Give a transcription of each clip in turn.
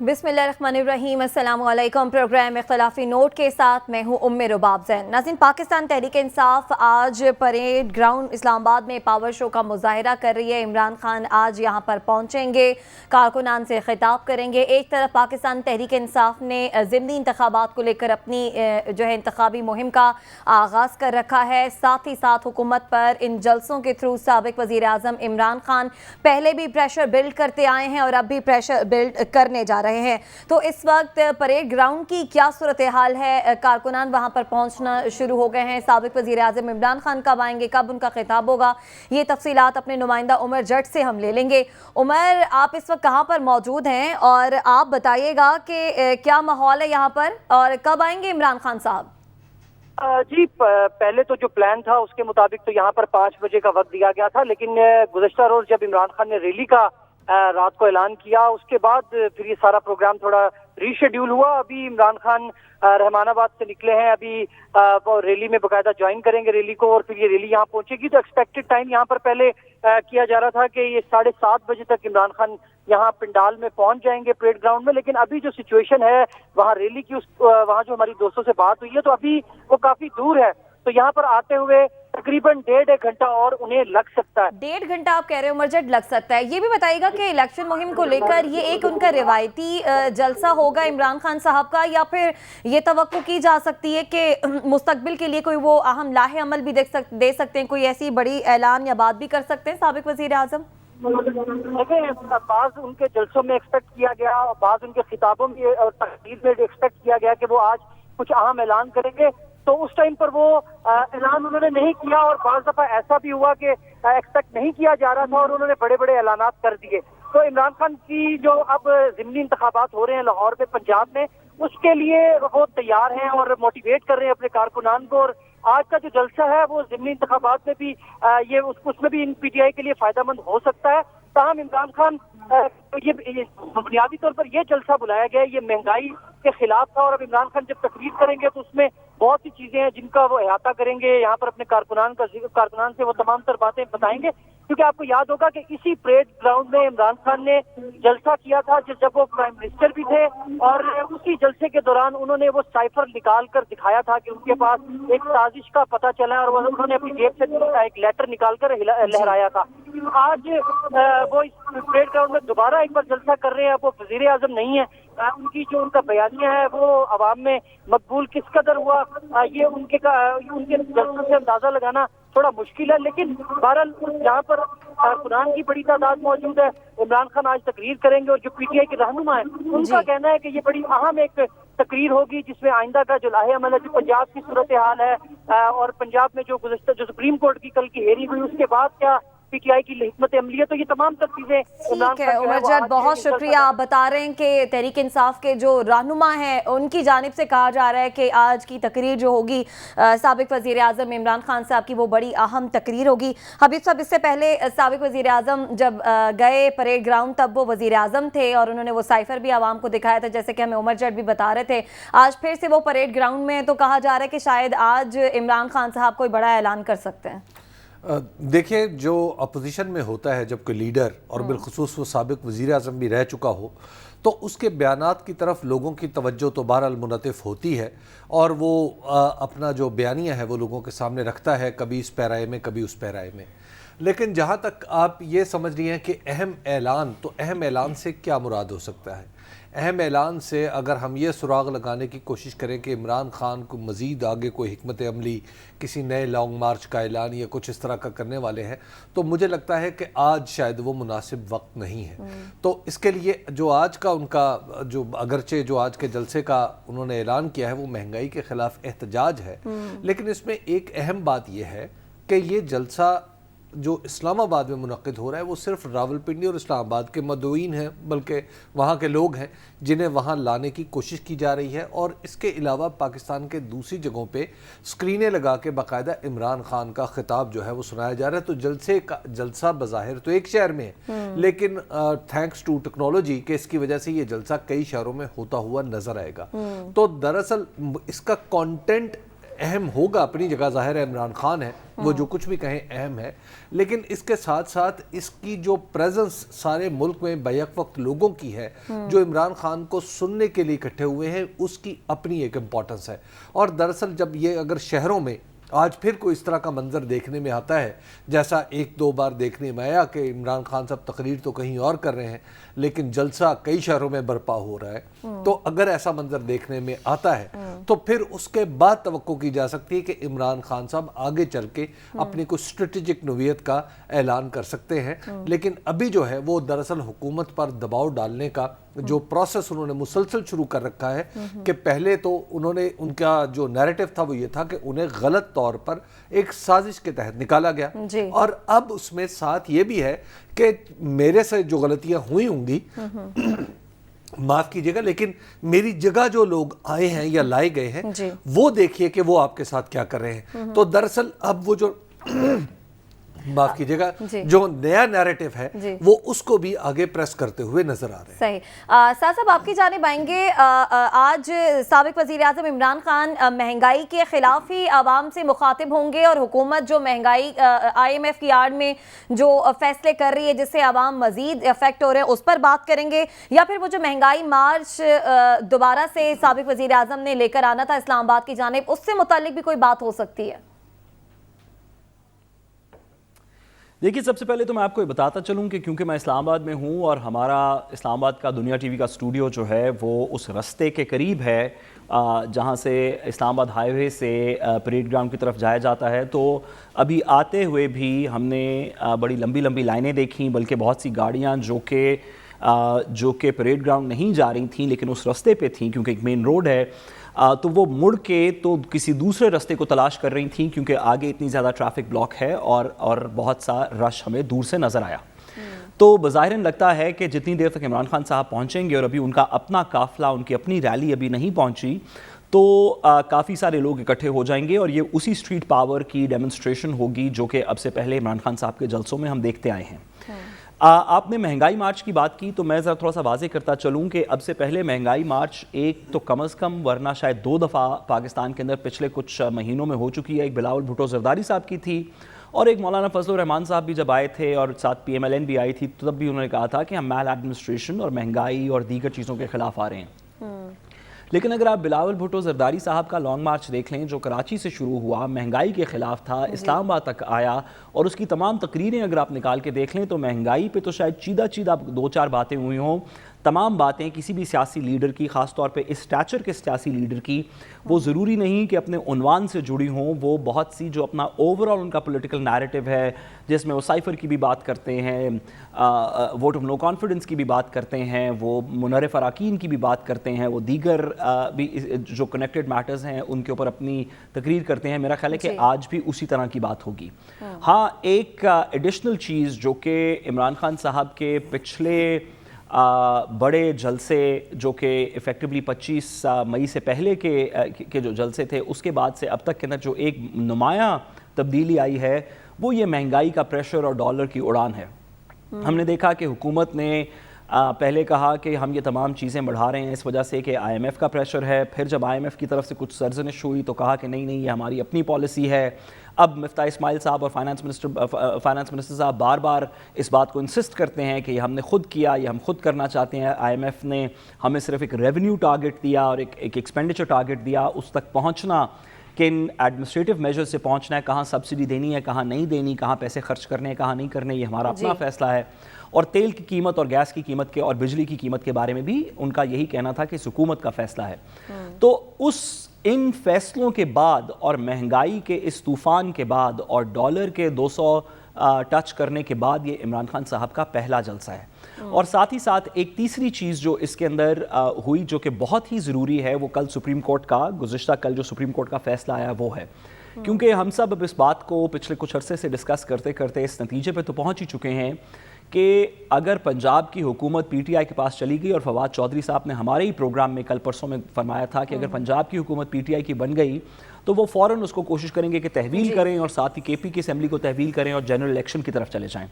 बिस्मिल्लाहिर्रहमानिर्रहीम। अस्सलाम वालेकुम। प्रोग्राम इख्तिलाफी नोट के साथ मैं हूँ उम्मे रुबाब ज़ैन। नाज़रीन, पाकिस्तान तहरीक इंसाफ आज परेड ग्राउंड इस्लामाबाद में पावर शो का मुजाहरा कर रही है। इमरान खान आज यहाँ पर पहुँचेंगे, कारकुनान से खिताब करेंगे। एक तरफ पाकिस्तान तहरीक इंसाफ ने ज़िमनी इंतखाबात को लेकर अपनी जो है इंतखाबी मुहिम का आगाज़ कर रखा है। साथ ही साथ हुकूमत पर इन जलसों के थ्रू साबिक वज़ीर आज़म इमरान खान पहले भी प्रेशर बिल्ड करते आए हैं और अब भी प्रेशर बिल्ड करने जा रहे हैं। तो इस वक्त परेड ग्राउंड की क्या सूरत हाल है? कारकुनान वहां पर पहुंचना शुरू हो गए हैं। साबिक वज़ीर आज़म इमरान खान कब आएंगे, कब उनका खिताब होगा, ये तफसीलात अपने नुमाइंदा उमर जट से हम ले लेंगे। उमर, आप इस वक्त कहां पर मौजूद हैं और आप बताइएगा कि क्या माहौल है यहाँ पर और कब आएंगे इमरान खान साहब? जी, पहले तो जो प्लान था उसके मुताबिक तो यहाँ पर 5 बजे का वक्त दिया गया था, लेकिन गुज़श्ता रोज जब इमरान खान ने रैली का रात को ऐलान किया, उसके बाद फिर ये सारा प्रोग्राम थोड़ा रीशेड्यूल हुआ। अभी इमरान खान रहमानाबाद से निकले हैं, अभी वो रैली में बाकायदा ज्वाइन करेंगे रैली को, और फिर ये रैली यहाँ पहुंचेगी। तो एक्सपेक्टेड टाइम यहाँ पर पहले किया जा रहा था कि ये 7:30 बजे तक इमरान खान यहाँ पंडाल में पहुंच जाएंगे परेड ग्राउंड में, लेकिन अभी जो सिचुएशन है वहाँ रैली की वहाँ जो हमारी दोस्तों से बात हुई है तो अभी वो काफी दूर है, तो यहाँ पर आते हुए तकरीबन 1.5 घंटा और उन्हें लग सकता है। 1.5 घंटा आप कह रहे हो मर्जट, लग सकता है। ये भी बताइएगा कि इलेक्शन मुहिम को लेकर ये एक उनका रिवायती जलसा होगा इमरान खान साहब का, या फिर ये तवक्को की जा सकती है कि मुस्तकबिल के लिए कोई वो अहम लाहे अमल भी दे सकते हैं, कोई ऐसी बड़ी ऐलान या बात भी कर सकते हैं साबिक वज़ीर आज़म? बाज़ उनके जलसों में एक्सपेक्ट किया गया और बाज़ उनके खिताबों में और तकरीर में एक्सपेक्ट किया गया कि वो आज कुछ अहम ऐलान करेंगे, तो उस टाइम पर वो ऐलान उन्होंने नहीं किया, और बाज़ दफा ऐसा भी हुआ कि एक्सपेक्ट नहीं किया जा रहा था और उन्होंने बड़े बड़े ऐलानात कर दिए। तो इमरान खान की जो अब ज़िमनी इंतखाबात हो रहे हैं लाहौर में, पंजाब में, उसके लिए वो तैयार हैं और मोटिवेट कर रहे हैं अपने कारकुनान को। और आज का जो जलसा है वो ज़िमनी इंतखाबात में भी ये उसमें भी पीटीआई के लिए फायदेमंद हो सकता है। ताहम इमरान खान ये बुनियादी तौर पर ये जलसा बुलाया गया है, ये महंगाई के खिलाफ था, और अब इमरान खान जब तकरीर करेंगे तो उसमें बहुत सी चीजें हैं जिनका वो अहाता करेंगे। यहाँ पर अपने कारकुनान से वो तमाम तर बातें बताएंगे, क्योंकि आपको याद होगा कि इसी परेड ग्राउंड में इमरान खान ने जलसा किया था जब वो प्राइम मिनिस्टर भी थे, और उसी जलसे के दौरान उन्होंने वो साइफर निकाल कर दिखाया था कि उनके पास एक साजिश का पता चला, और उन्होंने अपनी जेब से एक लेटर निकाल कर लहराया था। आज वो इस परेड ग्राउंड में दोबारा एक बार जलसा कर रहे हैं। वो वजीर आजम नहीं है, उनकी जो उनका बयानिया है वो अवाम में मकबूल किस कदर हुआ, ये उनके जलसों से अंदाजा लगाना थोड़ा मुश्किल है। लेकिन बहरहाल यहाँ पर कारकुनान की बड़ी तादाद मौजूद है। इमरान खान आज तकरीर करेंगे, और जो पीटीआई के रहनुमा है उनका कहना है कि ये बड़ी अहम एक तकरीर होगी जिसमें आइंदा का जो लाहे अमल है, जो पंजाब की सूरत हाल है, और पंजाब में जो सुप्रीम कोर्ट की कल की हेयरिंग हुई उसके बाद क्या पीटीआई की हिकमत अमली है, तो ये तमाम सब चीजें ठीक है। उमर जट, बहुत शुक्रिया। आप बता रहे हैं कि तहरीक इंसाफ के जो रहनुमा हैं उनकी जानिब से कहा जा रहा है कि आज की तकरीर जो होगी साबिक वज़ीर आज़म इमरान खान साहब की, वो बड़ी अहम तकरीर होगी। हबीब साहब, इससे पहले साबिक वज़ीर आज़म जब गए परेड ग्राउंड तब वो वज़ीर आज़म थे और उन्होंने वो साइफर भी आवाम को दिखाया था, जैसे कि हमें उमर जट भी बता रहे थे। आज फिर से वो परेड ग्राउंड में, तो कहा जा रहा है कि शायद आज इमरान खान साहब कोई बड़ा ऐलान कर सकते हैं। देखिए, जो अपोजिशन में होता है जब कोई लीडर, और बिलखुसूस वो साबिक वज़ीर आज़म भी रह चुका हो, तो उसके बयानात की तरफ लोगों की तवज्जो तो बहरहाल मुनतिफ होती है, और वो अपना जो बयानिया है वो लोगों के सामने रखता है, कभी इस पैराए में कभी उस पैराए में। लेकिन जहाँ तक आप ये समझ रही हैं कि अहम ऐलान, तो अहम ऐलान से क्या मुराद हो सकता है? अहम ऐलान से अगर हम ये सुराग लगाने की कोशिश करें कि इमरान खान को मज़ीद आगे कोई हिकमत अमली, किसी नए लॉन्ग मार्च का ऐलान या कुछ इस तरह का करने वाले हैं, तो मुझे लगता है कि आज शायद वो मुनासिब वक्त नहीं है। तो इसके लिए जो आज का उनका जो अगरचे जो आज के जलसे का उन्होंने ऐलान किया है वो महंगाई के ख़िलाफ़ एहतजाज है, लेकिन इसमें एक अहम बात यह है कि ये जलसा जो इस्लामाबाद में मुनक़िद हो रहा है वो सिर्फ रावलपिंडी और इस्लामाबाद के मदऊइन हैं, बल्कि वहाँ के लोग हैं जिन्हें वहाँ लाने की कोशिश की जा रही है। और इसके अलावा पाकिस्तान के दूसरी जगहों पे स्क्रीनें लगा के बाकायदा इमरान खान का खिताब जो है वो सुनाया जा रहा है। तो जलसा बज़ाहिर तो एक शहर में है, लेकिन थैंक्स टू टेक्नोलॉजी के इसकी वजह से ये जलसा कई शहरों में होता हुआ नजर आएगा। तो दरअसल इसका कॉन्टेंट اہم ہوگا اپنی جگہ، ظاہر ہے عمران خان ہے، وہ جو کچھ بھی کہیں اہم ہے، لیکن اس کے ساتھ ساتھ اس کی جو پریزنس سارے ملک میں بیک وقت لوگوں کی ہے جو عمران خان کو سننے کے لیے اکٹھے ہوئے ہیں، اس کی اپنی ایک امپورٹنس ہے. اور دراصل جب یہ اگر شہروں میں آج پھر کوئی اس طرح کا منظر دیکھنے میں آتا ہے جیسا ایک دو بار دیکھنے میں آیا کہ عمران خان صاحب تقریر تو کہیں اور کر رہے ہیں لیکن جلسہ کئی شہروں میں برپا ہو رہا ہے، تو اگر ایسا منظر دیکھنے میں آتا ہے تو پھر اس کے بعد توقع کی جا سکتی ہے کہ عمران خان صاحب آگے چل کے اپنی کوئی اسٹریٹجک نوعیت کا اعلان کر سکتے ہیں. لیکن ابھی جو ہے وہ دراصل حکومت پر دباؤ ڈالنے کا جو پروسیس انہوں نے مسلسل شروع کر رکھا ہے کہ پہلے تو انہوں نے ان کا جو نیریٹو تھا وہ یہ تھا کہ انہیں غلط طور پر ایک سازش کے تحت نکالا گیا، اور اب اس میں ساتھ یہ بھی ہے کہ میرے سے جو غلطیاں ہوئی ہوں گی معاف کیجیے گا، لیکن میری جگہ جو لوگ آئے ہیں یا لائے گئے ہیں وہ دیکھیے کہ وہ آپ کے ساتھ کیا کر رہے ہیں. تو دراصل اب وہ جو معاف کیجیے گا جو نیا نیریٹو ہے وہ اس کو بھی آگے پریس کرتے ہوئے نظر آ رہے ہیں. صحیح. سعد صاحب آپ کی جانب آئیں گے. آج سابق وزیر اعظم عمران خان مہنگائی کے خلاف ہی عوام سے مخاطب ہوں گے، اور حکومت جو مہنگائی IMF کی آڑ میں جو فیصلے کر رہی ہے جس سے عوام مزید افیکٹ ہو رہے ہیں اس پر بات کریں گے، یا پھر وہ جو مہنگائی مارچ دوبارہ سے سابق وزیر اعظم نے لے کر آنا تھا اسلام آباد کی جانب، اس سے متعلق بھی کوئی بات ہو سکتی ہے؟ دیکھیے، سب سے پہلے تو میں آپ کو یہ بتاتا چلوں کہ کیونکہ میں اسلام آباد میں ہوں اور ہمارا اسلام آباد کا دنیا ٹی وی کا اسٹوڈیو جو ہے وہ اس رستے کے قریب ہے جہاں سے اسلام آباد ہائی وے سے پریڈ گراؤنڈ کی طرف جایا جاتا ہے، تو ابھی آتے ہوئے بھی ہم نے بڑی لمبی لمبی لائنیں دیکھیں، بلکہ بہت سی گاڑیاں جو کہ پریڈ گراؤنڈ نہیں جا رہی تھیں لیکن اس رستے پہ تھیں کیونکہ ایک مین روڈ ہے، تو وہ مڑ کے تو کسی دوسرے رستے کو تلاش کر رہی تھیں کیونکہ آگے اتنی زیادہ ٹریفک بلاک ہے اور بہت سا رش ہمیں دور سے نظر آیا. تو بظاہراً لگتا ہے کہ جتنی دیر تک عمران خان صاحب پہنچیں گے اور ابھی ان کا اپنا قافلہ، ان کی اپنی ریلی ابھی نہیں پہنچی، تو کافی سارے لوگ اکٹھے ہو جائیں گے اور یہ اسی اسٹریٹ پاور کی ڈیمونسٹریشن ہوگی جو کہ اب سے پہلے عمران خان صاحب کے جلسوں میں ہم دیکھتے آئے ہیں. آپ نے مہنگائی مارچ کی بات کی تو میں ذرا تھوڑا سا واضح کرتا چلوں کہ اب سے پہلے مہنگائی مارچ ایک تو کم از کم ورنہ شاید 2 دفعہ پاکستان کے اندر پچھلے کچھ مہینوں میں ہو چکی ہے. ایک بلاول بھٹو زرداری صاحب کی تھی اور ایک مولانا فضل الرحمان صاحب بھی جب آئے تھے اور ساتھ PMLN بھی آئی تھی تو تب بھی انہوں نے کہا تھا کہ ہم میل ایڈمنسٹریشن اور مہنگائی اور دیگر چیزوں کے خلاف آ رہے ہیں. لیکن اگر آپ بلاول بھٹو زرداری صاحب کا لانگ مارچ دیکھ لیں جو کراچی سے شروع ہوا، مہنگائی کے خلاف تھا، اسلام آباد تک آیا، اور اس کی تمام تقریریں اگر آپ نکال کے دیکھ لیں تو مہنگائی پہ تو شاید چیدہ 2-4 باتیں ہوئی ہوں. تمام باتیں کسی بھی سیاسی لیڈر کی، خاص طور پہ اس اسٹیچر کے سیاسی لیڈر کی، وہ ضروری نہیں کہ اپنے عنوان سے جڑی ہوں، وہ بہت سی جو اپنا اوورال ان کا پولیٹیکل نیریٹو ہے جس میں وہ سائفر کی بھی بات کرتے ہیں، ووٹ آف نو کانفیڈنس کی بھی بات کرتے ہیں، وہ منحرف اراکین کی بھی بات کرتے ہیں، وہ دیگر بھی جو کنیکٹڈ میٹرز ہیں ان کے اوپر اپنی تقریر کرتے ہیں. میرا خیال ہے کہ آج بھی اسی طرح کی بات ہوگی. ہاں، ایک ایڈیشنل چیز جو کہ عمران خان صاحب کے پچھلے بڑے جلسے جو کہ ایفیکٹولی 25 مئی سے پہلے کے جو جلسے تھے اس کے بعد سے اب تک کے اندر جو ایک نمایاں تبدیلی آئی ہے وہ یہ مہنگائی کا پریشر اور ڈالر کی اڑان ہے. ہم نے دیکھا کہ حکومت نے پہلے کہا کہ ہم یہ تمام چیزیں بڑھا رہے ہیں اس وجہ سے کہ IMF کا پریشر ہے، پھر جب IMF کی طرف سے کچھ سرزنش ہوئی تو کہا کہ نہیں یہ ہماری اپنی پالیسی ہے. اب مفتاح اسماعیل صاحب اور فائنانس منسٹر صاحب بار بار اس بات کو انسسٹ کرتے ہیں کہ یہ ہم نے خود کیا، یہ ہم خود کرنا چاہتے ہیں. IMF نے ہمیں صرف ایک ریونیو ٹارگٹ دیا اور ایک ایکسپینڈیچر ٹارگٹ دیا، اس تک پہنچنا، کن ایڈمنسٹریٹو میجر سے پہنچنا ہے، کہاں سبسڈی دینی ہے، کہاں نہیں دینی، کہاں پیسے خرچ کرنے ہیں، کہاں نہیں کرنے، یہ ہمارا اپنا فیصلہ ہے. اور تیل کی قیمت اور گیس کی قیمت کے اور بجلی کی قیمت کے بارے میں بھی ان کا یہی کہنا تھا کہ حکومت کا فیصلہ ہے. تو ان فیصلوں کے بعد اور مہنگائی کے اس طوفان کے بعد اور ڈالر کے 200 ٹچ کرنے کے بعد یہ عمران خان صاحب کا پہلا جلسہ ہے. اور ساتھ ہی ساتھ ایک تیسری چیز جو اس کے اندر ہوئی جو کہ بہت ہی ضروری ہے، وہ کل سپریم کورٹ کا گزشتہ جو سپریم کورٹ کا فیصلہ آیا وہ ہے. کیونکہ ہم سب اب اس بات کو پچھلے کچھ عرصے سے ڈسکس کرتے کرتے اس نتیجے پہ تو پہنچ ہی چکے ہیں کہ اگر پنجاب کی حکومت PTI کے پاس چلی گئی، اور فواد چودھری صاحب نے ہمارے ہی پروگرام میں کل پرسوں میں فرمایا تھا کہ اگر پنجاب کی حکومت PTI کی بن گئی تو وہ فوراً اس کو کوشش کریں گے کہ تحویل کریں اور ساتھ ہی KP کی اسمبلی کو تحویل کریں اور جنرل الیکشن کی طرف چلے جائیں.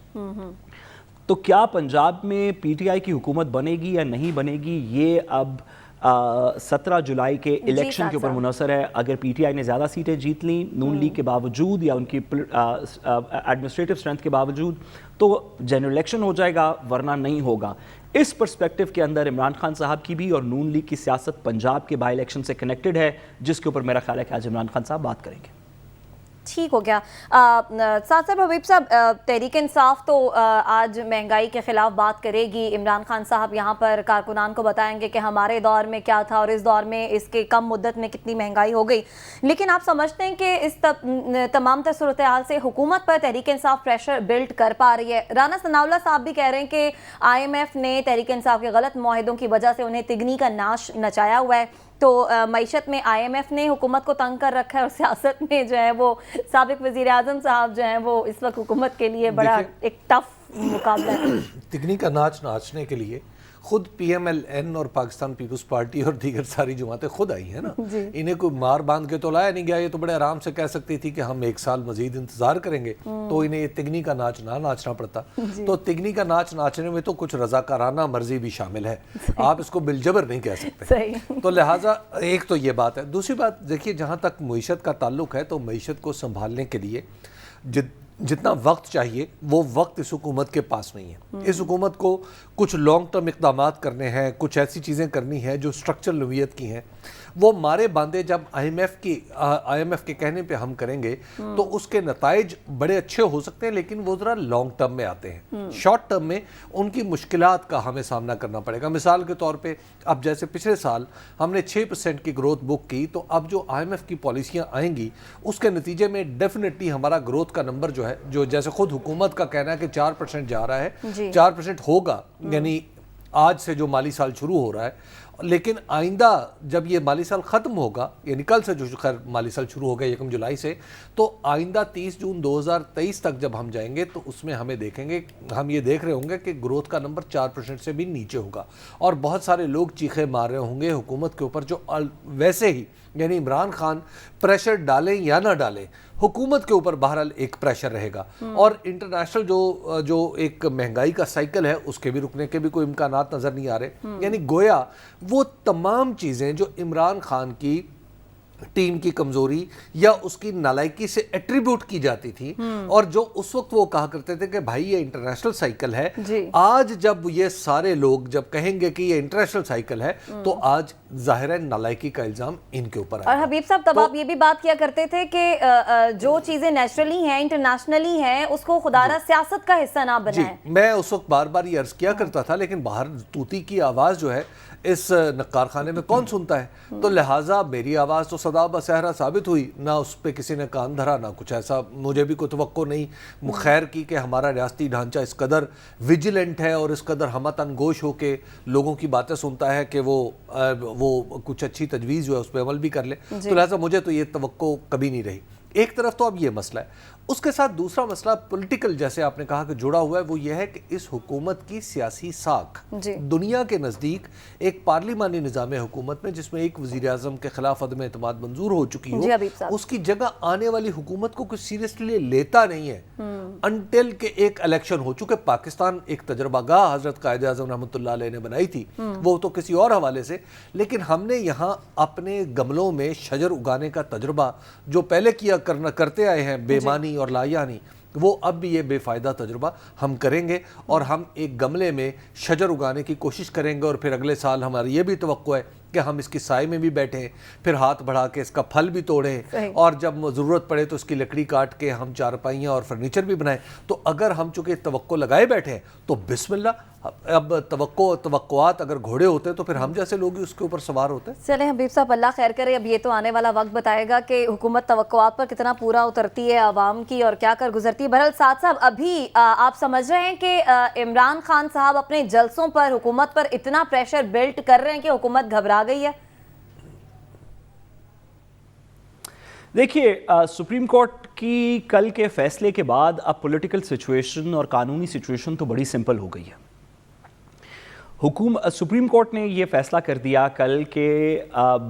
تو کیا پنجاب میں PTI کی حکومت بنے گی یا نہیں بنے گی، یہ اب 17 जुलाई के इलेक्शन के ऊपर मुनहसर है। अगर पीटीआई ने ज़्यादा सीटें जीत ली नून लीग के बावजूद या उनकी एडमिनिस्ट्रेटिव स्ट्रेंथ के बावजूद, तो जनरल इलेक्शन हो जाएगा, वरना नहीं होगा। इस पर्सपेक्टिव के अंदर इमरान खान साहब की भी और नून लीग की सियासत पंजाब के बाई इलेक्शन से कनेक्टेड है, जिसके ऊपर मेरा ख्याल है कि आज इमरान खान साहब बात करेंगे। ठीक हो गया। साथ साथ हबीब साहब, तहरीक इंसाफ तो आज महंगाई के खिलाफ बात करेगी। इमरान खान साहब यहाँ पर कारकुनान को बताएंगे कि हमारे दौर में क्या था और इस दौर में इसके कम मुद्दत में कितनी महंगाई हो गई। लेकिन आप समझते हैं कि इस तमाम तर सूरत हाल से हुकूमत पर तहरीक इंसाफ प्रेशर बिल्ड कर पा रही है? राना सनाउल्लाह साहब भी कह रहे हैं कि IMF ने तहरीक इंसाफ के गलत मुआहिदों की वजह से उन्हें तिगनी का नाश नचाया हुआ है। तो मईशत में IMF ने हुकूमत को तंग कर रखा है और सियासत में जो है वो साबिक वज़ीर आज़म साहब जो हैं वो इस वक्त हुकूमत के लिए बड़ा एक टफ मुकाबला है। तिगनी का नाच नाचने के लिए खुद PMLN और पाकिस्तान पीपल्स पार्टी और दीगर सारी जमातें खुद आई हैं ना। इन्हें कोई मार बांध के तो लाया नहीं गया। ये तो बड़े आराम से कह सकती थी कि हम 1 साल मजीद इंतजार करेंगे, तो इन्हें ये तिगनी का नाच ना नाचना पड़ता। तो तिगनी का नाच नाचने में तो कुछ रजाकाराना मर्जी भी शामिल है, आप इसको बिलजबर नहीं कह सकते। तो लिहाजा एक तो ये बात है। दूसरी बात देखिए, जहाँ तक मईशत का ताल्लुक है तो मईशत को संभालने के लिए जितना वक्त चाहिए वो वक्त इस हुकूमत के पास नहीं है। इस हुकूमत को कुछ लॉन्ग टर्म इक़दामात करने हैं, कुछ ऐसी चीज़ें करनी हैं जो स्ट्रक्चरल नोयत की हैं। वो मारे बांधे जब IMF के कहने पे हम करेंगे तो उसके नताइज बड़े अच्छे हो सकते हैं, लेकिन वो ज़रा लॉन्ग टर्म में आते हैं। शॉर्ट टर्म में उनकी मुश्किलात का हमें सामना करना पड़ेगा। मिसाल के तौर पे अब जैसे पिछले साल हमने 6% की ग्रोथ बुक की, तो अब जो IMF की पॉलिसियाँ आएंगी उसके नतीजे में डेफिनेटली हमारा ग्रोथ का नंबर जो है, जो जैसे खुद हुकूमत का कहना है कि 4% जा रहा है, 4% होगा, यानी आज से जो माली साल शुरू हो रहा है। लेकिन आइंदा जब ये माली साल ख़त्म होगा, यानी कल से जो खैर माली साल शुरू हो गया 1 जुलाई से, तो आइंदा 30 जून 2023 तक जब हम जाएंगे तो उसमें हम ये देख रहे होंगे कि ग्रोथ का नंबर 4% से भी नीचे होगा। और बहुत सारे लोग चीखे मार रहे होंगे हुकूमत के ऊपर, जो वैसे ही यानी इमरान खान प्रेशर डालें या ना डालें, हुकूमत के ऊपर बहरहाल एक प्रेशर रहेगा। और इंटरनेशनल जो एक महंगाई का साइकिल है उसके भी रुकने के भी कोई इम्कानात नज़र नहीं आ रहे। यानी गोया वो तमाम चीज़ें जो इमरान खान की टीम की कमजोरी या उसकी नालायकी से एट्रीब्यूट की जाती थी, और जो उस वक्त वो कहा करते थे कि भाई ये इंटरनेशनल साइकिल है, आज जब ये सारे लोग जब कहेंगे कि ये इंटरनेशनल साइकिल है तो आज जाहिर है नालायकी का इल्जाम इनके ऊपर है। और हबीब साहब तब आप ये भी बात किया करते थे कि जो चीजें नेचुरली हैं, इंटरनेशनली हैं, उसको खुदारा सियासत का हिस्सा ना बनाएं। मैं उस वक्त बार बार ये अर्ज किया करता था, लेकिन बाहर तूती की आवाज़ जो है इस नक्कार खाने में कौन सुनता है। तो लिहाजा मेरी आवाज़ तो सदा बसहरा साबित हुई, ना उस पर किसी ने कान धरा, ना कुछ ऐसा मुझे भी कोई तवक्को नहीं खैर की कि हमारा रियासती ढांचा इस कदर विजिलेंट है और इस कदर हमतन गोश हो के लोगों की बातें सुनता है कि वो कुछ अच्छी तजवीज़ जो है उस पर अमल भी कर ले। तो लिहाजा मुझे तो ये तवक्को कभी नहीं रही। एक तरफ तो अब ये मसला है, उसके साथ दूसरा मसला पॉलिटिकल, जैसे आपने कहा कि जुड़ा हुआ है, वो ये है कि इस हुकूमत की सियासी साख दुनिया के नज़दीक एक पार्लिमानी निज़ाम हुकूमत में जिसमें एक वज़ीर आज़म के खिलाफ अदम एतमाद मंजूर हो चुकी हो, उसकी जगह आने वाली हुकूमत को कुछ सीरियसली लेता नहीं है अनटिल के एक इलेक्शन हो चुके। पाकिस्तान एक तजर्बागाह हज़रत कायद आज़म रहमतुल्लाह अलैह ने बनाई थी, वो तो किसी और हवाले से, लेकिन हमने यहाँ अपने गमलों में शजर उगाने का तजुर्बा जो पहले करते आए हैं बेमानी और लायानी, वो अब भी ये बेफ़ायदा तजुर्बा हम करेंगे और हम एक गमले में शजर उगाने की कोशिश करेंगे। और फिर अगले साल हमारी ये भी तवक्को है कि हम इसकी साए में भी बैठें, फिर हाथ बढ़ा के इसका फल भी तोड़ें, और जब ज़रूरत पड़े तो इसकी लकड़ी काट के हम चारपाइयाँ और फर्नीचर भी बनाएं। तो अगर हम चूँकि तवक्को लगाए बैठे हैं तो बिस्मिल्लाह, अब तवक्कुआत अगर घोड़े होते तो फिर हम जैसे लोग ही उसके ऊपर सवार होते। चलें हबीब साहब, अल्लाह खैर करे। अब ये तो आने वाला वक्त बताएगा कि हुकूमत तवक्कुआत पर कितना पूरा उतरती है आवाम की और क्या कर गुजरती है। बहरहाल साथ साहब, अभी आप समझ रहे हैं कि इमरान खान साहब अपने जलसों पर हुकूमत पर इतना प्रेशर बिल्ड कर रहे हैं कि हुकूमत घबरा गई है? देखिए, सुप्रीम कोर्ट की कल के फैसले के बाद अब पॉलिटिकल सिचुएशन और कानूनी सिचुएशन तो बड़ी सिंपल हो गई है। सुप्रीम कोर्ट ने ये फैसला कर दिया कल के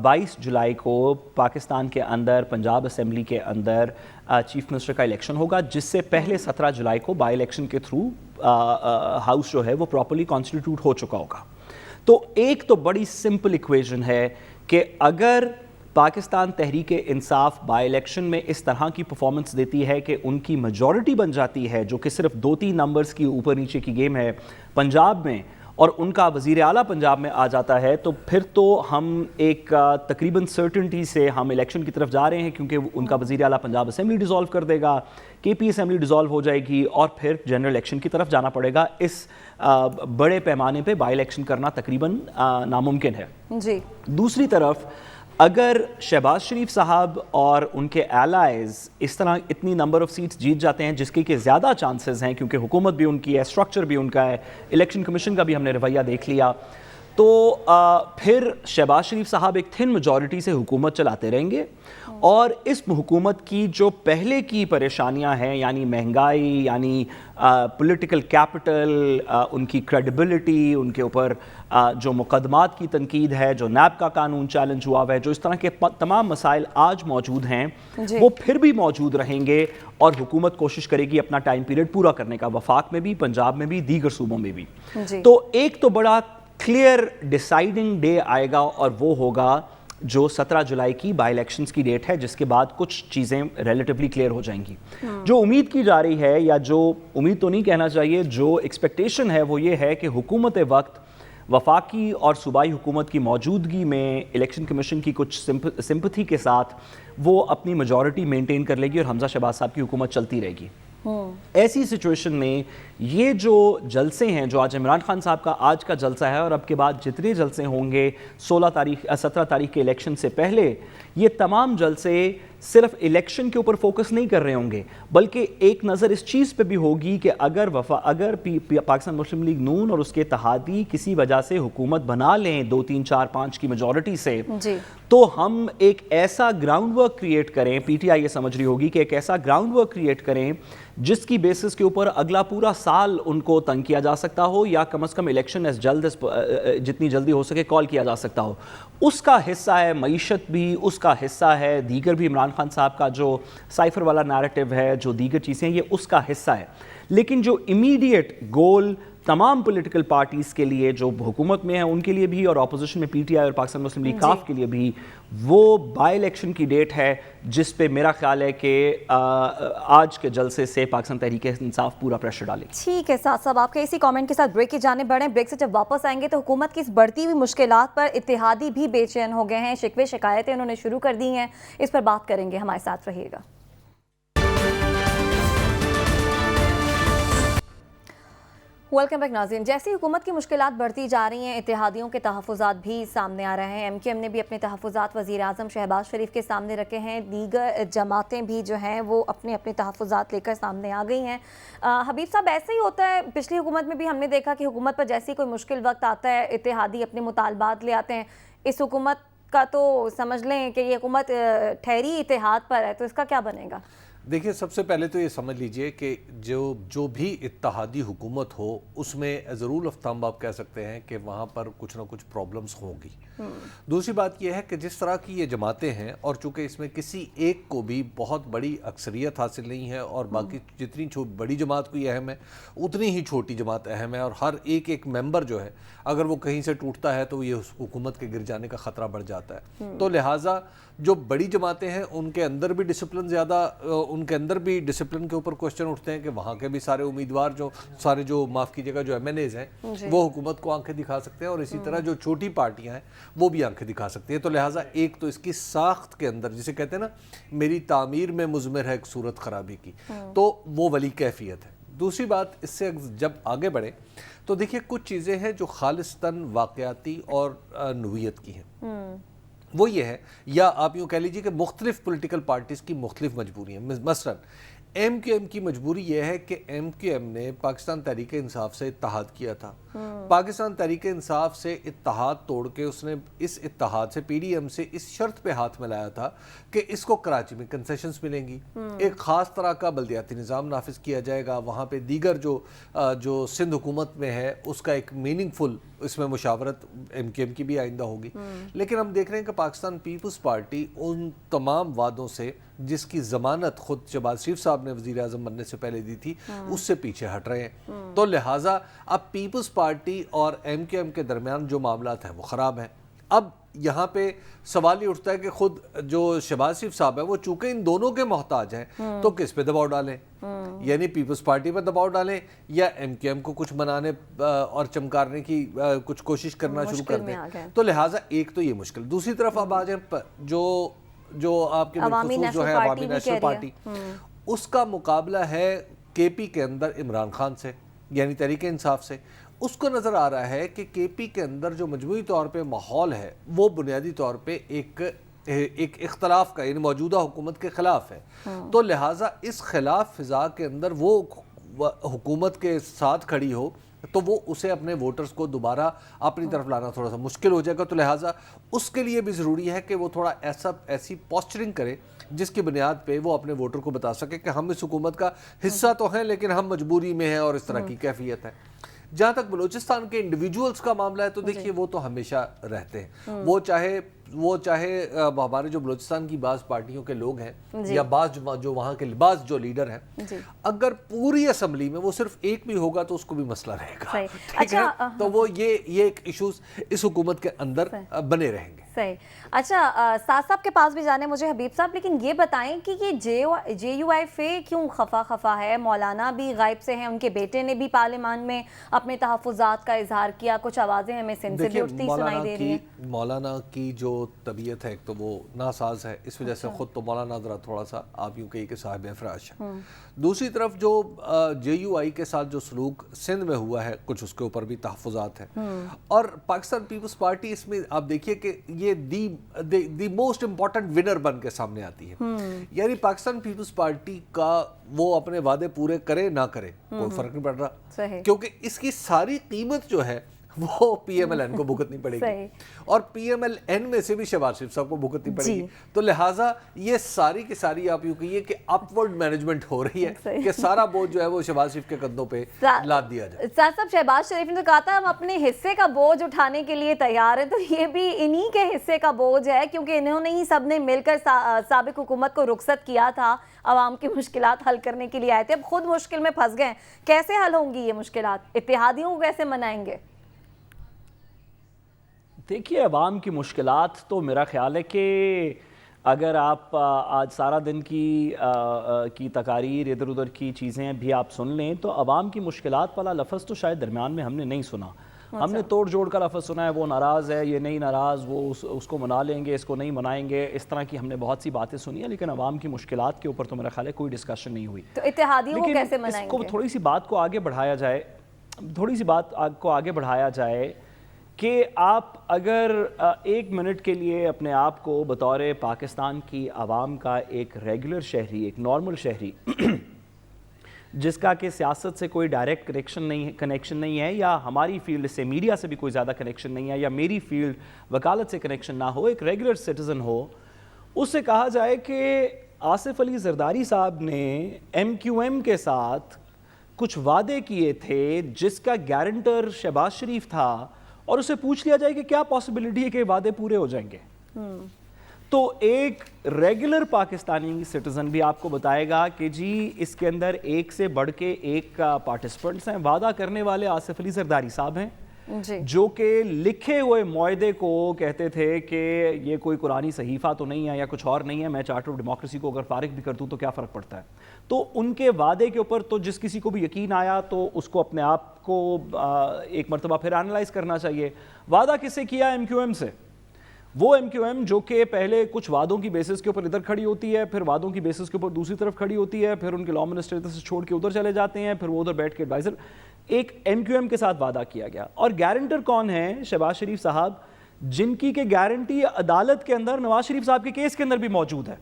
22 जुलाई को पाकिस्तान के अंदर पंजाब असेंबली के अंदर चीफ मिनिस्टर का इलेक्शन होगा, जिससे पहले 17 जुलाई को बाई इलेक्शन के थ्रू हाउस जो है वो प्रॉपर्ली कॉन्स्टिट्यूट हो चुका होगा। تو ایک تو بڑی سمپل ایکویژن ہے کہ اگر پاکستان تحریک انصاف بائی الیکشن میں اس طرح کی پرفارمنس دیتی ہے کہ ان کی میجورٹی بن جاتی ہے، جو کہ صرف 2-3 نمبرز کی اوپر نیچے کی گیم ہے پنجاب میں، اور ان کا وزیر اعلیٰ پنجاب میں آ جاتا ہے، تو پھر تو ہم ایک تقریباً سرٹنٹی سے ہم الیکشن کی طرف جا رہے ہیں، کیونکہ ان کا وزیر اعلیٰ پنجاب اسمبلی ڈیزالو کر دے گا، کے پی اسمبلی ڈیزالو ہو جائے گی، اور پھر جنرل الیکشن کی طرف جانا پڑے گا۔ اس بڑے پیمانے پہ بائی الیکشن کرنا تقریباً ناممکن ہے۔ جی دوسری طرف اگر شہباز شریف صاحب اور ان کے ایلائز اس طرح اتنی نمبر آف سیٹس جیت جاتے ہیں، جس کی کہ زیادہ چانسز ہیں کیونکہ حکومت بھی ان کی ہے، اسٹرکچر بھی ان کا ہے، الیکشن کمیشن کا بھی ہم نے رویہ دیکھ لیا، تو پھر شہباز شریف صاحب ایک تھن میجورٹی سے حکومت چلاتے رہیں گے، اور اس حکومت کی جو پہلے کی پریشانیاں ہیں، یعنی مہنگائی، یعنی پولیٹیکل کیپٹل، ان کی کریڈیبلٹی، ان کے اوپر جو مقدمات کی تنقید ہے، جو نیب کا قانون چیلنج ہوا ہے، جو اس طرح کے تمام مسائل آج موجود ہیں، وہ پھر بھی موجود رہیں گے، اور حکومت کوشش کرے گی اپنا ٹائم پیریڈ پورا کرنے کا، وفاق میں بھی، پنجاب میں بھی، دیگر صوبوں میں بھی۔ تو ایک تو بڑا کلیئر ڈیسائیڈنگ ڈے آئے گا، اور وہ ہوگا جو 17 جولائی کی بائی الیکشنز کی ڈیٹ ہے، جس کے بعد کچھ چیزیں ریلیٹیولی کلیئر ہو جائیں گی۔ جو امید کی جا رہی ہے، یا جو امید تو نہیں کہنا چاہیے، جو ایکسپیکٹیشن ہے، وہ یہ ہے کہ حکومت وقت وفاقی اور صوبائی حکومت کی موجودگی میں الیکشن کمیشن کی کچھ سمپتھی کے ساتھ وہ اپنی میجورٹی مینٹین کر لے گی، اور حمزہ شہباز صاحب کی حکومت چلتی رہے گی۔ ایسی سچویشن میں یہ جو جلسے ہیں، جو آج عمران خان صاحب کا آج کا جلسہ ہے، اور اب کے بعد جتنے جلسے ہوں گے 17 تاریخ کے الیکشن سے پہلے، یہ تمام جلسے صرف الیکشن کے اوپر فوکس نہیں کر رہے ہوں گے، بلکہ ایک نظر اس چیز پہ بھی ہوگی کہ اگر پاکستان مسلم لیگ نون اور اس کے اتحادی کسی وجہ سے حکومت بنا لیں 2 3 4 5 کی میجورٹی سے، تو ہم ایک ایسا گراؤنڈ ورک کریٹ کریں، پی ٹی آئی یہ سمجھ رہی ہوگی کہ ایک ایسا گراؤنڈ ورک کریٹ کریں جس کی بیسس کے اوپر اگلا پورا سال ان کو تنگ کیا جا سکتا ہو، یا کم از کم الیکشن جتنی جلدی ہو سکے کال کیا جا سکتا ہو۔ اس کا حصہ ہے معیشت بھی، اس کا حصہ ہے دیگر بھی، عمران خان صاحب کا جو سائفر والا نیریٹو ہے، جو دیگر چیزیں، یہ اس کا حصہ ہے۔ لیکن جو امیڈیٹ گول تمام پولیٹیکل پارٹیز کے لیے جو حکومت میں ہیں ان کے لیے بھی، اور اپوزیشن میں پی ٹی آئی اور پاکستان مسلم لیگ کاف کے لیے بھی، وہ بائی الیکشن کی ڈیٹ ہے، جس پہ میرا خیال ہے کہ آج کے جلسے سے پاکستان تحریک انصاف پورا پریشر ڈالے۔ ٹھیک ہے سعد صاحب، آپ کے اسی کامنٹ کے ساتھ بریک کی جانب بڑھیں۔ بریک سے جب واپس آئیں گے تو حکومت کی اس بڑھتی ہوئی مشکلات پر اتحادی بھی بے چین ہو گئے ہیں، شکوے شکایتیں انہوں نے شروع کر دی ہیں، اس پر بات کریں گے، ہمارے ساتھ رہیے گا۔ ویلکم بیک ناظرین۔ جیسے حکومت کی مشکلات بڑھتی جا رہی ہیں، اتحادیوں کے تحفظات بھی سامنے آ رہے ہیں۔ ایم کیو ایم نے بھی اپنے تحفظات وزیر اعظم شہباز شریف کے سامنے رکھے ہیں، دیگر جماعتیں بھی جو ہیں وہ اپنے اپنے تحفظات لے کر سامنے آ گئی ہیں۔ حبیب صاحب، ایسے ہی ہوتا ہے، پچھلی حکومت میں بھی ہم نے دیکھا کہ حکومت پر جیسے کوئی مشکل وقت آتا ہے اتحادی اپنے مطالبات لے آتے ہیں۔ اس حکومت کا تو سمجھ لیں کہ یہ حکومت ٹھہری اتحاد پر ہے، تو اس کا کیا بنے گا؟ دیکھیں، سب سے پہلے تو یہ سمجھ لیجئے کہ جو بھی اتحادی حکومت ہو، اس میں ضرور افتتاح آپ کہہ سکتے ہیں کہ وہاں پر کچھ نہ کچھ پرابلمز ہوں گی۔ دوسری بات یہ ہے کہ جس طرح کی یہ جماعتیں ہیں، اور چونکہ اس میں کسی ایک کو بھی بہت بڑی اکثریت حاصل نہیں ہے، اور باقی جتنی بڑی جماعت کوئی اہم ہے اتنی ہی چھوٹی جماعت اہم ہے، اور ہر ایک ممبر جو ہے اگر وہ کہیں سے ٹوٹتا ہے تو یہ اس حکومت کے گر جانے کا خطرہ بڑھ جاتا ہے۔ تو لہٰذا جو بڑی جماعتیں ہیں ان کے اندر بھی ڈسپلن ان کے اندر بھی ڈسپلن کے اوپر کوشچن اٹھتے ہیں کہ وہاں کے بھی سارے امیدوار جو معاف کیجیے گا جو ایم این ایز ہیں وہ حکومت کو آنکھیں دکھا سکتے ہیں، اور اسی طرح جو چھوٹی پارٹیاں ہیں وہ بھی آنکھیں دکھا سکتی ہیں۔ تو لہٰذا ایک تو اس کی ساخت کے اندر، جسے کہتے ہیں نا میری تعمیر میں مضمر ہے ایک صورت خرابی کی، تو وہ ولی کیفیت ہے۔ دوسری بات، اس سے جب آگے بڑھیں تو دیکھیے کچھ چیزیں ہیں جو خالصتاً واقعاتی اور نوعیت کی ہیں۔ وہ یہ ہے، یا آپ یوں کہہ لیجیے کہ مختلف پولیٹیکل پارٹیز کی مختلف مجبوری ہیں۔ مثلا ایم کیو ایم کی مجبوری یہ ہے کہ ایم کیو ایم نے پاکستان تحریک انصاف سے اتحاد کیا تھا، پاکستان تحریک انصاف سے اتحاد توڑ کے اس نے اس اتحاد سے پی ڈی ایم سے اس شرط پہ ہاتھ ملایا تھا کہ اس کو کراچی میں کنسیشنز ملیں گی، ایک خاص طرح کا بلدیاتی نظام نافذ کیا جائے گا، وہاں پہ دیگر جو سندھ حکومت میں ہے اس کا ایک میننگ فل اس میں مشاورت MQM کی بھی آئندہ ہوگی، لیکن ہم دیکھ رہے ہیں کہ پاکستان پیپلز پارٹی ان تمام وعدوں سے جس کی ضمانت خود شہباز شریف صاحب نے وزیر اعظم بننے سے پہلے دی تھی اس سے پیچھے ہٹ رہے ہیں. تو لہٰذا اب پیپلز پارٹی اور MQM کے درمیان جو معاملات ہیں وہ خراب ہیں. اب یہاں پہ سوال یہ اٹھتا ہے کہ خود جو شہباز شریف صاحب ہے وہ چونکہ ان دونوں کے محتاج ہیں تو کس پہ دباؤ ڈالیں؟ یعنی پیپلز پارٹی پہ دباؤ ڈالیں یا MQM کو کچھ منانے اور چمکارنے کی کچھ کوشش کرنا شروع کر دیں. تو لہٰذا ایک تو یہ مشکل. دوسری طرف اب آ جائیں جو آپ کے بالخصوص جو ہے عوامی نیشنل پارٹی، اس کا مقابلہ ہے KP کے اندر عمران خان سے، یعنی تحریک انصاف سے. اس کو نظر آ رہا ہے کہ KP کے اندر جو مجموعی طور پہ ماحول ہے وہ بنیادی طور پہ ایک اختلاف کا، یعنی موجودہ حکومت کے خلاف ہے. تو لہٰذا اس خلاف فضا کے اندر وہ حکومت کے ساتھ کھڑی ہو تو وہ اسے اپنے ووٹرز کو دوبارہ اپنی طرف لانا تھوڑا سا مشکل ہو جائے گا. تو لہٰذا اس کے لیے بھی ضروری ہے کہ وہ تھوڑا ایسی پوسچرنگ کرے جس کی بنیاد پہ وہ اپنے ووٹر کو بتا سکے کہ ہم اس حکومت کا حصہ تو ہیں لیکن ہم مجبوری میں ہیں اور اس طرح کی کیفیت ہے. جہاں تک بلوچستان کے انڈیویجولز کا معاملہ ہے تو دیکھیے وہ تو ہمیشہ رہتے ہیں، وہ چاہے ہمارے جو بلوچستان کی بعض پارٹیوں کے لوگ ہیں یا بعض جو وہاں کے بعض جو لیڈر ہیں، اگر پوری اسمبلی میں وہ صرف ایک بھی ہوگا تو اس کو بھی مسئلہ رہے گا، ٹھیک ہے؟ تو وہ یہ ایک ایشوز اس حکومت کے اندر بنے رہیں گے. صحیح. اچھا ساز صاحب کے پاس بھی جانے مجھے حبیب صاحب، لیکن یہ بتائیں کہ یہ JUIF کیوں خفا ہے؟ مولانا بھی غائب سے ہیں، ان کے بیٹے نے بھی پارلیمان میں اپنے تحفظات کا اظہار کیا، کچھ آوازیں ہمیں سن سے بھی اٹھتی سنائی دے رہی ہیں. مولانا کی جو طبیعت ہے ایک تو وہ ناساز ہے، اس وجہ سے خود تو مولانا ذرا تھوڑا سا آپ یوں کہیں کہ صاحب افراش ہے. دوسری طرف جو JUI کے ساتھ جو سلوک سندھ میں ہوا ہے کچھ اس کے اوپر بھی تحفظات ہیں. اور پاکستان پیپلز پارٹی اس میں آپ دیکھیے کہ یہ دی موسٹ امپورٹنٹ ونر بن کے سامنے آتی ہے. یعنی پاکستان پیپلز پارٹی کا وہ اپنے وعدے پورے کرے نہ کرے کوئی فرق نہیں پڑ رہا، کیونکہ اس کی ساری قیمت جو ہے وہ PMLN کو بھگتنی پڑے گی اور PMLN میں سے بھی شہباز شریف صاحب کو بھگتنی پڑے گی. تو لہٰذا یہ ساری کی ساری آپ یوں کہیے کہ اپورڈ مینجمنٹ ہو رہی ہے کہ سارا بوجھ جو ہے وہ شہباز شریف کے کندھوں پہ لاد دیا جائے. صاحب شہباز شریف نے تو کہا تھا ہم اپنے حصے کا بوجھ اٹھانے کے لیے تیار ہیں، تو یہ بھی انہی کے حصے کا بوجھ ہے کیونکہ انہوں نے ہی سب نے مل کر سابق حکومت کو رخصت کیا تھا، عوام کی مشکلات حل کرنے کے لیے آئے تھے. اب خود مشکل میں پھنس گئے، کیسے حل ہوں گی یہ مشکلات؟ اتحادیوں کو کیسے منائیں گے؟ دیکھیے عوام کی مشکلات تو میرا خیال ہے کہ اگر آپ آج سارا دن کی تقاریر ادھر ادھر کی چیزیں بھی آپ سن لیں تو عوام کی مشکلات والا لفظ تو شاید درمیان میں ہم نے نہیں سنا. ہم نے توڑ جوڑ کا لفظ سنا ہے، وہ ناراض ہے، یہ نہیں ناراض، وہ اس کو منا لیں گے، اس کو نہیں منائیں گے، اس طرح کی ہم نے بہت سی باتیں سنی ہیں، لیکن عوام کی مشکلات کے اوپر تو میرا خیال ہے کوئی ڈسکشن نہیں ہوئی. تو اتحادیوں کو کیسے منائیں گے؟ تھوڑی سی بات کو آگے بڑھایا جائے کہ آپ اگر ایک منٹ کے لیے اپنے آپ کو بطور پاکستان کی عوام کا ایک ریگولر شہری، ایک نارمل شہری جس کا کہ سیاست سے کوئی ڈائریکٹ کنیکشن نہیں ہے یا ہماری فیلڈ سے میڈیا سے بھی کوئی زیادہ کنیکشن نہیں ہے یا میری فیلڈ وکالت سے کنیکشن نہ ہو، ایک ریگولر سٹیزن ہو، اس سے کہا جائے کہ آصف علی زرداری صاحب نے MQM کے ساتھ کچھ وعدے کیے تھے جس کا گارنٹر شہباز شریف تھا، اور اسے پوچھ لیا جائے کہ کیا پاسبلٹی ہے کہ وعدے پورے ہو جائیں گے، تو ایک ریگولر پاکستانی سٹیزن بھی آپ کو بتائے گا کہ جی اس کے اندر ایک سے بڑھ کے ایک پارٹیسپنٹس ہیں. وعدہ کرنے والے آصف علی زرداری صاحب ہیں جو کہ لکھے ہوئے معاہدے کو کہتے تھے کہ یہ کوئی قرآنی صحیفہ تو نہیں ہے یا کچھ اور نہیں ہے، میں چارٹر آف ڈیموکریسی کو اگر فارغ بھی کر دوں تو کیا فرق پڑتا ہے. تو ان کے وعدے کے اوپر تو جس کسی کو بھی یقین آیا تو اس کو اپنے آپ کو ایک مرتبہ پھر انالائز کرنا چاہیے. وعدہ کس سے کیا؟ MQM سے. وہ MQM جو کہ پہلے کچھ وعدوں کی بیسس کے اوپر ادھر کھڑی ہوتی ہے، پھر وعدوں کی بیسس کے اوپر دوسری طرف کھڑی ہوتی ہے، پھر ان کے لا منسٹر سے چھوڑ کے ادھر چلے جاتے ہیں، پھر وہ ادھر بیٹھ کے ایڈوائزر. ایک MQM کے ساتھ وعدہ کیا گیا، اور گارنٹر کون ہیں؟ شہباز شریف صاحب، جن کی کہ گارنٹی عدالت کے اندر نواز شریف صاحب کے کیس کے اندر بھی موجود ہے.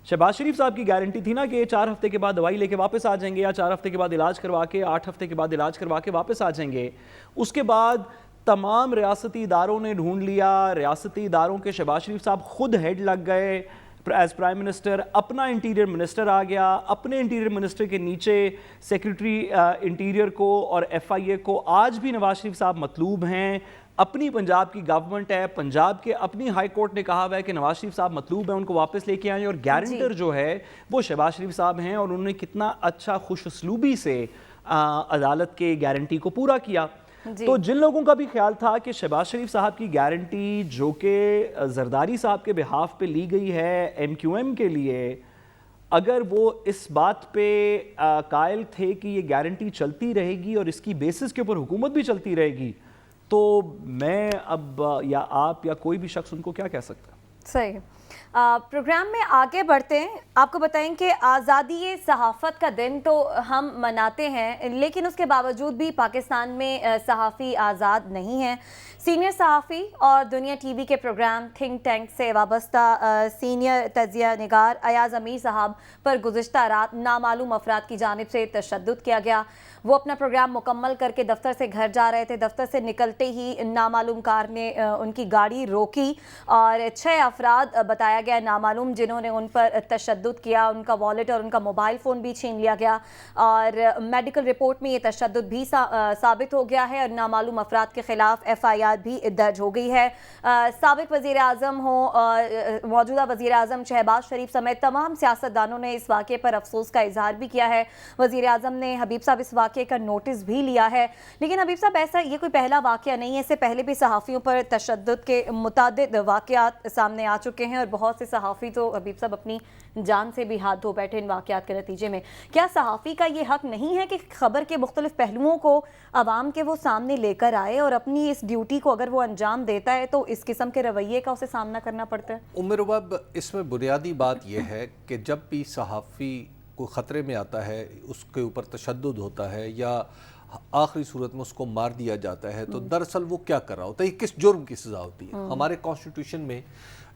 شہباز شریف صاحب کی گارنٹی تھی نا کہ 4 ہفتے کے بعد دوائی لے کے واپس آ جائیں گے، یا 4 ہفتے کے بعد علاج کروا کے 8 ہفتے کے بعد علاج کروا کے واپس آ جائیں گے. اس کے بعد تمام ریاستی اداروں نے ڈھونڈ لیا، ریاستی اداروں کے شہباز شریف صاحب خود ہیڈ لگ گئے، एज प्राइम मिनिस्टर अपना इंटीरियर मिनिस्टर आ गया, अपने इंटीरियर मिनिस्टर के नीचे सेक्रेटरी इंटीरियर को और FIA को आज भी नवाज शरीफ साहब मतलूब हैं। अपनी पंजाब की गवर्नमेंट है, पंजाब के अपनी हाई कोर्ट ने कहा हुआ है कि नवाज शरीफ साहब मतलूब हैं, उनको वापस लेके आए, और गारंटर जो है वो शहबाज शरीफ साहब हैं, और उन्होंने कितना अच्छा खुश उसलूबी से अदालत के गारंटी को पूरा किया। तो जिन लोगों का भी ख्याल था कि शहबाज शरीफ साहब की गारंटी जो कि जरदारी साहब के बिहाफ पे ली गई है MQM के लिए, अगर वो इस बात पे कायल थे कि ये गारंटी चलती रहेगी और इसकी बेसिस के ऊपर हुकूमत भी चलती रहेगी, तो मैं अब या आप या कोई भी शख्स उनको क्या कह सकता है। सही। प्रोग्राम में आगे बढ़ते हैं। आपको बताएं कि आज़ादी सहाफ़त का दिन तो हम मनाते हैं, लेकिन उसके बावजूद भी पाकिस्तान में सहाफ़ी आज़ाद नहीं हैं। सीनियर सहाफ़ी और दुनिया TV के प्रोग्राम थिंक टैंक से वाबस्ता सीनियर तजिया निगार अयाज अमीर साहब पर गुज़िश्ता रात नामालूम अफराद की जानिब से तशद्दुद किया गया। वो अपना प्रोग्राम मुकम्मल करके दफ्तर से घर जा रहे थे। दफ्तर से निकलते ही नामालूम कार ने उनकी गाड़ी रोकी और 6 अफराद बताया गया नामालूम, जिन्होंने उन पर तशद्दुद किया। उनका वॉलेट और उनका मोबाइल फ़ोन भी छीन लिया गया और मेडिकल रिपोर्ट में ये तशद्दुद भी साबित हो गया है और नामालूम अफराद के ख़िलाफ़ FIR भी दर्ज हो गई है। साबिक़ वज़ीर आज़म हो, मौजूदा वज़ीर आज़म शहबाज शरीफ समेत तमाम सियासतदानों ने इस वाक़े पर अफसोस का इजहार भी किया है। वज़ीर आज़म ने हबीब साहब इस वाक़े का नोटिस भी लिया है, लेकिन हबीब साहब ऐसा ये कोई पहला वाक़या नहीं है। इससे पहले भी सहाफ़ियों पर तशद्दुद के मुतादिद वाक़यात सामने आ चुके हैं और बहुत से सहाफ़ी तो हबीब साहब अपनी जान से भी हाथ धो बैठे इन वाक़यात के नतीजे में। क्या सहाफ़ी का ये हक़ नहीं है कि ख़बर के मुख्तलिफ पहलुओं को आवाम के वो सामने लेकर आए, और अपनी इस ड्यूटी को अगर वो अंजाम देता है तो इस किस्म के रवैये का उसे सामना करना पड़ता है? उमर बाब, इसमें बुनियादी बात यह है कि जब भी सहाफ़ी को ख़तरे में आता है, उसके ऊपर तशद्दुद होता है या आखिरी सूरत में उसको मार दिया जाता है, तो दरअसल वो क्या कर रहा होता है, किस जुर्म की सज़ा होती है। हमारे कॉन्स्टिट्यूशन में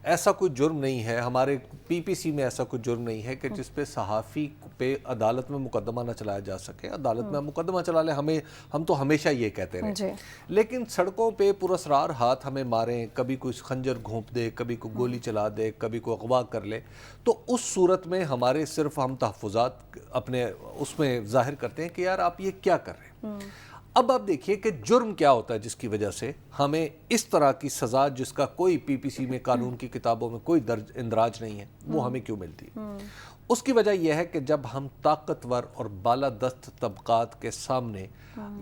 ऐसा कोई जुर्म नहीं है, हमारे PPC में ऐसा कोई जुर्म नहीं है कि जिस पे सहाफ़ी पे अदालत में मुकदमा ना चलाया जा सके। अदालत में मुकदमा चला ले, हम तो हमेशा ये कहते रहे, लेकिन सड़कों पे पुरस्रार हाथ हमें मारें, कभी कोई खंजर घोंप दे, कभी कोई गोली चला दे, कभी कोई अगवा कर ले, तो उस सूरत में हमारे सिर्फ हम तहफ़्फ़ुज़ात अपने उसमें ज़ाहिर करते हैं कि यार आप ये क्या कर रहे हैं। अब आप देखिए कि जुर्म क्या होता है जिसकी वजह से हमें इस तरह की सज़ा, जिसका कोई PPC में कानून की किताबों में कोई दर्ज इंदराज नहीं है, वो हमें क्यों मिलती है। उसकी वजह यह है कि जब हम ताकतवर और बालादस्त तबकात के सामने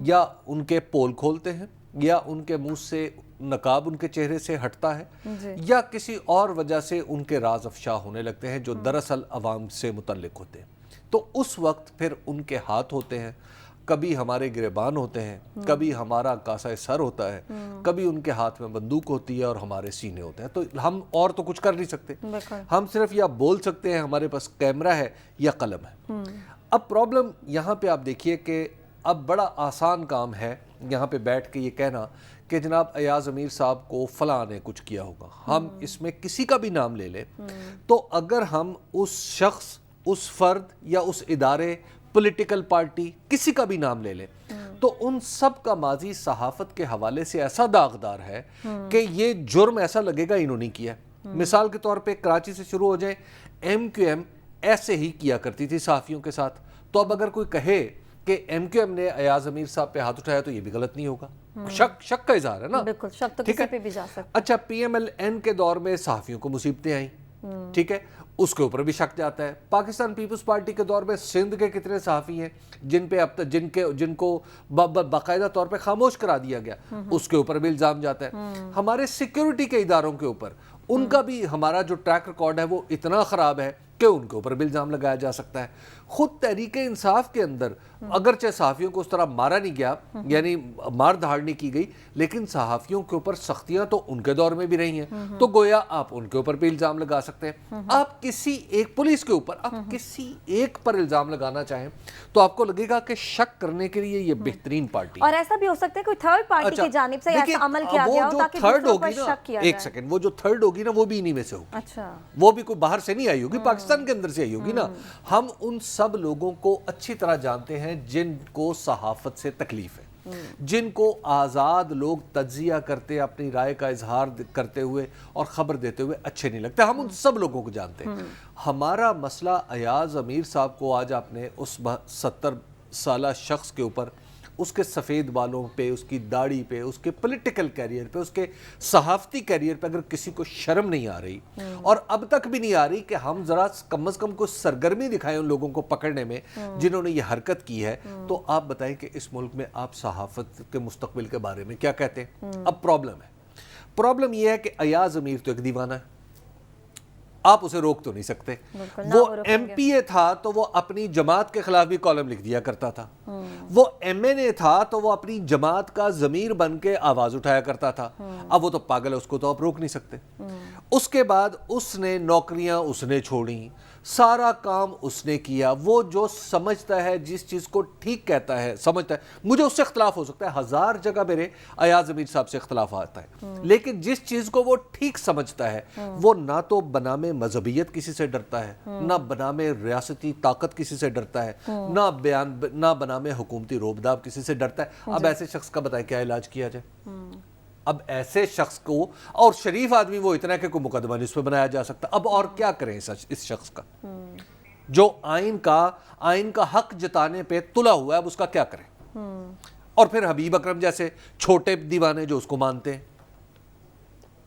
या उनके पोल खोलते हैं, या उनके मुंह से नकाब उनके चेहरे से हटता है, या किसी और वजह से उनके राज अफशा होने लगते हैं जो दरअसल अवाम से मुतल्लिक होते हैं, तो उस वक्त फिर उनके हाथ होते हैं, कभी हमारे गिरेबान होते हैं, कभी हमारा कासा सर होता है, कभी उनके हाथ में बंदूक होती है और हमारे सीने होते हैं। तो हम और तो कुछ कर नहीं सकते, हम सिर्फ या बोल सकते हैं, हमारे पास कैमरा है या कलम है। अब प्रॉब्लम यहाँ पे आप देखिए कि अब बड़ा आसान काम है यहाँ पे बैठ के ये कहना कि जनाब अयाज अमीर साहब को फलां ने कुछ किया होगा। हम इसमें किसी का भी नाम ले लें, तो अगर हम उस शख्स, उस फर्द या उस इदारे, पॉलिटिकल पार्टी, किसी का भी नाम ले लें, तो उन सब का माजी सहाफत के हवाले से ऐसा दागदार है कि ये जुर्म ऐसा लगेगा इन्होंने किया। मिसाल के तौर पे कराची से शुरू हो जाए, MQM ऐसे ही किया करती थी सहाफियों के साथ, तो अब अगर कोई कहे कि MQM ने अयाज अमीर साहब पे हाथ उठाया तो ये भी गलत नहीं होगा। शक का इजहार है ना, बिल्कुल, शक तो किसी पे भी जा सकता है। अच्छा, PMLN के दौर में सहाफियों को मुसीबतें आई, ठीक है, उसके ऊपर भी शक जाता है। पाकिस्तान पीपल्स पार्टी के दौर में सिंध के कितने सहाफ़ी हैं जिन पे अब तक जिनको बाकायदा तौर पे खामोश करा दिया गया, उसके ऊपर भी इल्ज़ाम जाता है। हमारे सिक्योरिटी के इदारों के ऊपर उनका भी, हमारा जो ट्रैक रिकॉर्ड है वो इतना ख़राब है कि उनके ऊपर भी इल्ज़ाम लगाया जा सकता है। खुद तहरीक इंसाफ के अंदर अगरचे सहाफ़ियों को उस तरह मारा नहीं गया, यानी मार धाड़ नहीं की गई, लेकिन सहाफ़ियों के ऊपर सख्तियां तो उनके दौर में भी रही हैं, तो गोया आप उनके ऊपर भी इल्ज़ाम लगा सकते हैं। आप किसी एक पुलिस के ऊपर, आप किसी एक पर इल्ज़ाम लगाना चाहें तो आपको लगेगा कि शक करने के लिए ये बेहतरीन पार्टी। और ऐसा भी हो सकता है कोई थर्ड पार्टी की जानिब से ऐसा अमल किया गया हो ताकि दूसरों पर शक किया जाए। एक सेकंड, वो जो थर्ड होगी ना, वो भी इन्हीं में से होगी। अच्छा, वो भी कोई बाहर से नहीं आई होगी, पाकिस्तान के अंदर से आई होगी ना। हम उन सब लोगों को अच्छी तरह जानते हैं जिनको सहाफत से तकलीफ है। जिनको आज़ाद लोग तज्जिया करते, अपनी राय का इजहार करते हुए और ख़बर देते हुए अच्छे नहीं लगते। हम उन सब लोगों को जानते हैं। हमारा मसला अयाज अमीर साहब को आज आपने उस 70 साला शख्स के ऊपर, उसके सफ़ेद बालों पे, उसकी दाढ़ी पे, उसके पॉलिटिकल कैरियर पे, उसके सहाफ़ती कैरियर पे अगर किसी को शर्म नहीं आ रही और अब तक भी नहीं आ रही कि हम ज़रा कम अज़ कम कुछ सरगर्मी दिखाएं उन लोगों को पकड़ने में जिन्होंने ये हरकत की है, तो आप बताएं कि इस मुल्क में आप सहाफ़त के मुस्तक़बिल के बारे में क्या कहते हैं। अब प्रॉब्लम ये है कि अयाज अमीर तो एक दीवाना है, आप उसे रोक तो नहीं सकते। वो एमपीए था तो वो अपनी जमात के खिलाफ भी कॉलम लिख दिया करता था। वो एमएनए था तो वो अपनी जमात का ज़मीर बन के आवाज़ उठाया करता था। अब वो तो पागल है, उसको तो आप रोक नहीं सकते। उसके बाद उसने नौकरियां उसने छोड़ी, सारा काम उसने किया। वो जो समझता है, जिस चीज़ को ठीक कहता है, समझता है, मुझे उससे इख्तलाफ हो सकता है, 1000 जगह मेरे अयाज अमीर साहब से इख्तलाफ आता है, लेकिन जिस चीज़ को वो ठीक समझता है वो ना तो बनामे मजहबियत किसी से डरता है, ना बनामे रियासती ताकत किसी से डरता है, ना बनामे हुकूमती रोबदाब किसी से डरता है। अब ऐसे शख्स का बताए क्या इलाज किया जाए। अब ऐसे शख्स को, और शरीफ आदमी वो इतना कि कोई मुकदमा नहीं उस पर बनाया जा सकता। अब और क्या करें इस शख्स का जो आइन का हक जताने पे तुला हुआ है, अब उसका क्या करें। और फिर हबीब अकरम जैसे छोटे दीवाने जो उसको मानते हैं,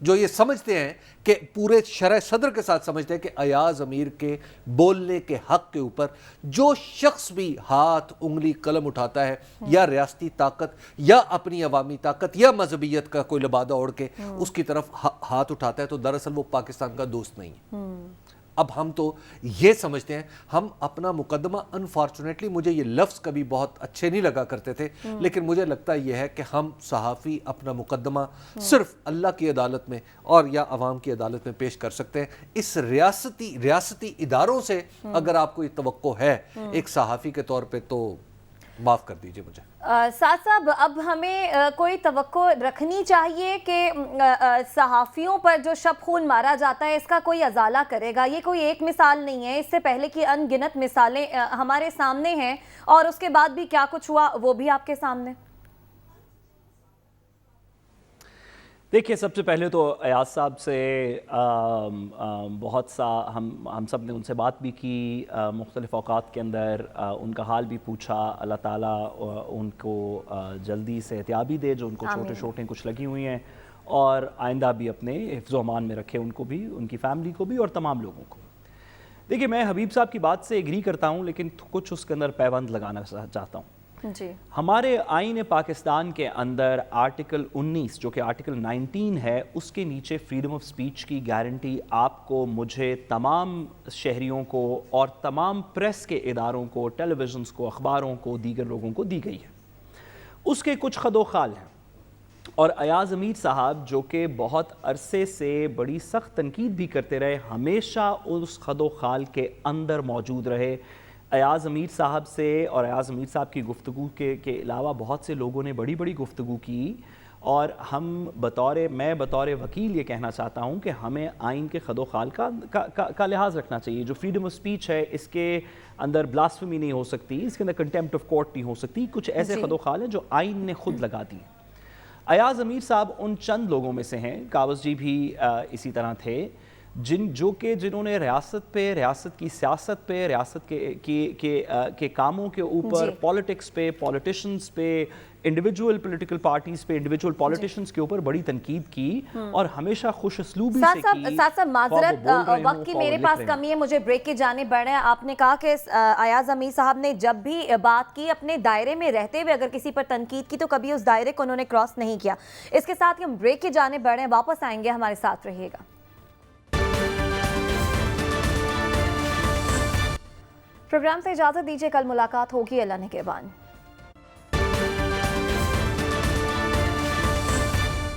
जो ये समझते हैं कि पूरे शरह सदर के साथ समझते हैं कि अयाज अमीर के बोलने के हक के ऊपर जो शख्स भी हाथ, उंगली, कलम उठाता है, या रियासती ताकत या अपनी अवामी ताकत या मजहबियत का कोई लबादा ओढ़ के उसकी तरफ हाथ उठाता है, तो दरअसल वो पाकिस्तान का दोस्त नहीं है। अब हम तो ये समझते हैं, हम अपना मुकदमा, अनफॉर्चुनेटली मुझे ये लफ्ज़ कभी बहुत अच्छे नहीं लगा करते थे, लेकिन मुझे लगता यह है कि हम सहाफ़ी अपना मुकदमा सिर्फ अल्लाह की अदालत में और या अवाम की अदालत में पेश कर सकते हैं। इस रियासती इदारों से अगर आपको ये तवक्को है एक सहाफ़ी के तौर पे, तो माफ़ कर दीजिए मुझे। साद साहब, अब हमें कोई तवक्को रखनी चाहिए कि सहाफ़ियों पर जो शब खून मारा जाता है इसका कोई अजाला करेगा। ये कोई एक मिसाल नहीं है, इससे पहले की अनगिनत मिसालें हमारे सामने हैं, और उसके बाद भी क्या कुछ हुआ वो भी आपके सामने। देखिए, सबसे पहले तो अयाज साहब से बहुत सा हम सब ने उनसे बात भी की, मुख्तलिफ़ औक़ात के अंदर उनका हाल भी पूछा। अल्लाह ताला उनको जल्दी से एहतियाबी दे, जो उनको छोटे छोटे कुछ लगी हुई हैं, और आइंदा भी अपने हिफ्ज़ अमान में रखे, उनको भी, उनकी फ़ैमिली को भी और तमाम लोगों को। देखिए, मैं हबीब साहब की बात से एग्री करता हूँ, लेकिन कुछ उसके अंदर पैबंद लगाना चाहता हूँ। जी। हमारे आईन पाकिस्तान के अंदर आर्टिकल 19 जो कि आर्टिकल 19 है, उसके नीचे फ्रीडम ऑफ स्पीच की गारंटी आपको, मुझे, तमाम शहरियों को और तमाम प्रेस के इदारों को, टेलीविज़न्स को, अखबारों को, दीगर लोगों को दी गई है। उसके कुछ खदोखाल हैं, और अयाज अमीर साहब जो कि बहुत अरसे से बड़ी सख्त तनकीद भी करते रहे, हमेशा उस खदोखाल के अंदर मौजूद रहे। अयाज अमीर साहब से और अयाज अमीर साहब की गुफ्तगू के अलावा बहुत से लोगों ने बड़ी बड़ी गुफ्तगू की, और मैं बतौर वकील ये कहना चाहता हूँ कि हमें आइन के खदोखाल का लिहाज रखना चाहिए। जो फ्रीडम ऑफ स्पीच है, इसके अंदर ब्लास्फेमी नहीं हो सकती, इसके अंदर कंटेम्प्ट ऑफ कोर्ट नहीं हो सकती, कुछ ऐसे खदोखाल हैं जो आइन ने खुद लगा दी। अयाज अमीर साहब उन चंद लोगों में से हैं, कावस जी भी इसी तरह थे, जिन्होंने रियासत की सियासत पे, रियासत के कामों के ऊपर, पॉलिटिक्स पे, पॉलिटिशियंस पे, इंडिविजुअल पॉलिटिकल पार्टीज पे, इंडिविजुअल पॉलिटिशियंस के ऊपर बड़ी तनकीद की, और हमेशा खुश असलूबी से की। साथ माजरत, वक्त की मेरे पास कमी है, मुझे ब्रेक के जाने बढ़े। आपने कहा कि अयाज अमीर साहब ने जब भी बात की अपने दायरे में रहते हुए अगर किसी पर तनकीद की, तो कभी उस दायरे को उन्होंने क्रॉस नहीं किया। इसके साथ हम ब्रेक के जाने बढ़े, वापस आएंगे, हमारे साथ रहिएगा। प्रोग्राम से इजाजत दीजिए, कल मुलाकात होगी, अल्लाह ने के बाद।